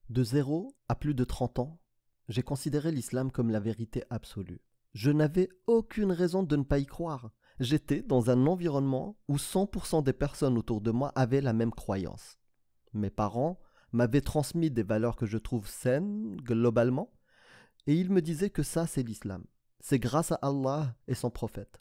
De 0 à plus de 30 ans, j'ai considéré l'islam comme la vérité absolue. Je n'avais aucune raison de ne pas y croire. J'étais dans un environnement où 100% des personnes autour de moi avaient la même croyance. Mes parents m'avaient transmis des valeurs que je trouve saines globalement, et ils me disaient que ça c'est l'islam. C'est grâce à Allah et son prophète.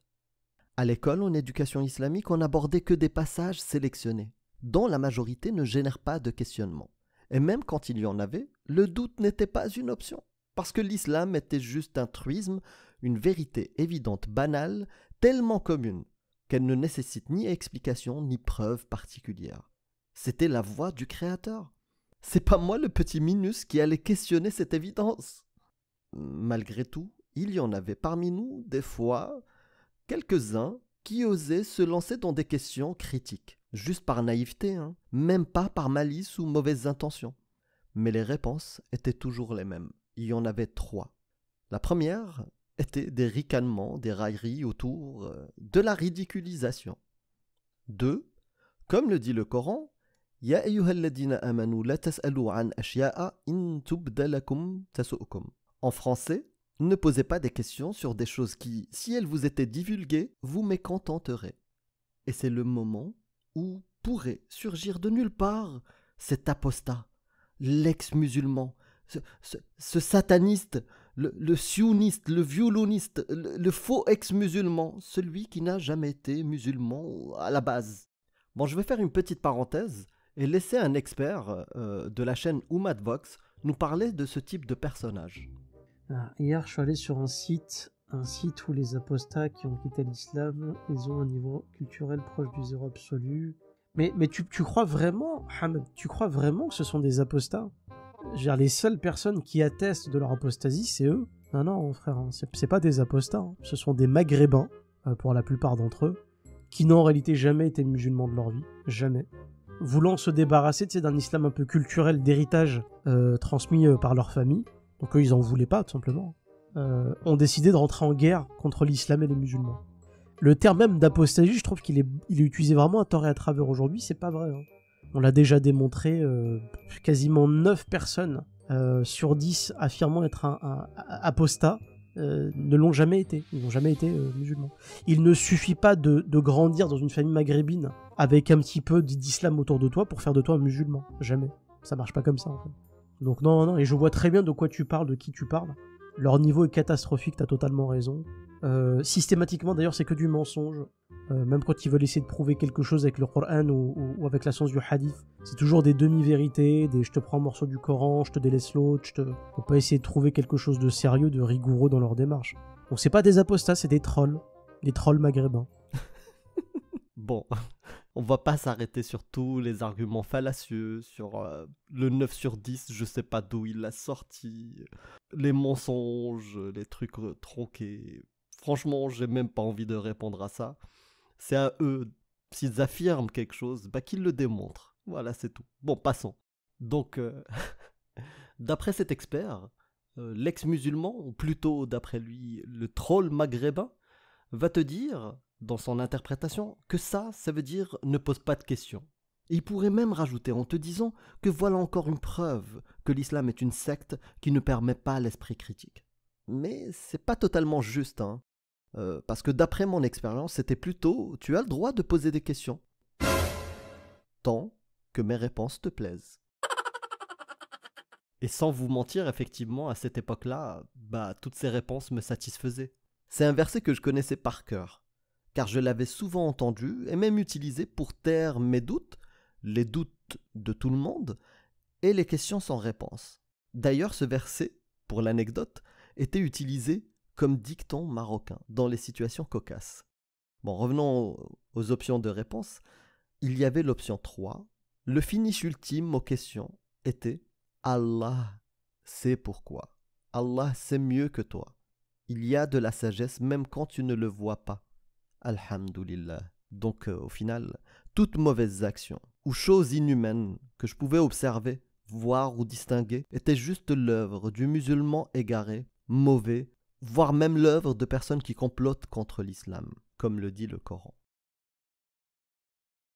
À l'école, en éducation islamique, on n'abordait que des passages sélectionnés, dont la majorité ne génère pas de questionnement. Et même quand il y en avait, le doute n'était pas une option. Parce que l'islam était juste un truisme, une vérité évidente, banale, tellement commune, qu'elle ne nécessite ni explication ni preuve particulière. C'était la voix du Créateur. C'est pas moi le petit minus qui allait questionner cette évidence. Malgré tout, il y en avait parmi nous, des fois, quelques-uns qui osaient se lancer dans des questions critiques, juste par naïveté, même pas par malice ou mauvaises intentions. Mais les réponses étaient toujours les mêmes. Il y en avait 3. La première était des ricanements, des railleries autour de la ridiculisation. 2. Comme le dit le Coran, Ya ayyuhalladina amanu la tas'alu an ashya'a in tubda lakum tasu'ukum. En français, ne posez pas des questions sur des choses qui, si elles vous étaient divulguées, vous mécontenteraient. Et c'est le moment où pourrait surgir de nulle part cet apostat, l'ex-musulman, ce sataniste, le sioniste, le violoniste, le faux ex-musulman, celui qui n'a jamais été musulman à la base. Bon, je vais faire une petite parenthèse et laisser un expert de la chaîne Oumadvox nous parler de ce type de personnage. Hier, je suis allé sur un site où les apostats qui ont quitté l'islam, ils ont un niveau culturel proche du zéro absolu. Mais tu crois vraiment, Hamed, tu crois vraiment que ce sont des apostats? Je veux dire, les seules personnes qui attestent de leur apostasie, c'est eux. Non, frère, c'est pas des apostats. Ce sont des maghrébins, pour la plupart d'entre eux, qui n'ont en réalité jamais été musulmans de leur vie. Jamais. Voulant se débarrasser d'un islam un peu culturel d'héritage transmis par leur famille. Donc eux, ils en voulaient pas, tout simplement. Ont décidé de rentrer en guerre contre l'islam et les musulmans. Le terme même d'apostasie, je trouve qu'il est utilisé vraiment à tort et à travers aujourd'hui, c'est pas vrai. On l'a déjà démontré, quasiment 9 personnes sur 10 affirmant être un apostat ne l'ont jamais été. Ils n'ont jamais été musulmans. Il ne suffit pas de grandir dans une famille maghrébine avec un petit peu d'islam autour de toi pour faire de toi un musulman. Jamais. Ça marche pas comme ça, en fait. Donc non, et je vois très bien de quoi tu parles, de qui tu parles. Leur niveau est catastrophique, t'as totalement raison. Systématiquement, d'ailleurs, c'est que du mensonge. Même quand ils veulent essayer de prouver quelque chose avec le Coran ou avec la science du hadith, c'est toujours des demi-vérités, je te prends un morceau du Coran, je te délaisse l'autre, Faut pas essayer de trouver quelque chose de sérieux, de rigoureux dans leur démarche. Donc c'est pas des apostats, c'est des trolls. Les trolls maghrébins. Bon, on va pas s'arrêter sur tous les arguments fallacieux, sur le 9 sur 10, je sais pas d'où il l'a sorti, les mensonges, les trucs tronqués. Franchement, j'ai même pas envie de répondre à ça. C'est à eux, s'ils affirment quelque chose, qu'ils le démontrent. Voilà, c'est tout. Bon, passons. Donc, d'après cet expert, l'ex-musulman, ou plutôt d'après lui, le troll maghrébin, va te dire, dans son interprétation, que ça veut dire ne pose pas de questions. Et il pourrait même rajouter en te disant que voilà encore une preuve que l'islam est une secte qui ne permet pas l'esprit critique. Mais c'est pas totalement juste, parce que d'après mon expérience, c'était plutôt tu as le droit de poser des questions, tant que mes réponses te plaisent. Et sans vous mentir, effectivement, à cette époque-là, toutes ces réponses me satisfaisaient. C'est un verset que je connaissais par cœur, car je l'avais souvent entendu et même utilisé pour taire mes doutes, les doutes de tout le monde, et les questions sans réponse. D'ailleurs, ce verset, pour l'anecdote, était utilisé comme dicton marocain dans les situations cocasses. Bon, revenons aux options de réponse. Il y avait l'option 3. Le finish ultime aux questions était « Allah sait pourquoi. Allah sait mieux que toi. Il y a de la sagesse même quand tu ne le vois pas. Alhamdulillah. » Donc, au final, toute mauvaise action ou chose inhumaine que je pouvais observer, voir ou distinguer était juste l'œuvre du musulman égaré, mauvais, voire même l'œuvre de personnes qui complotent contre l'islam, comme le dit le Coran.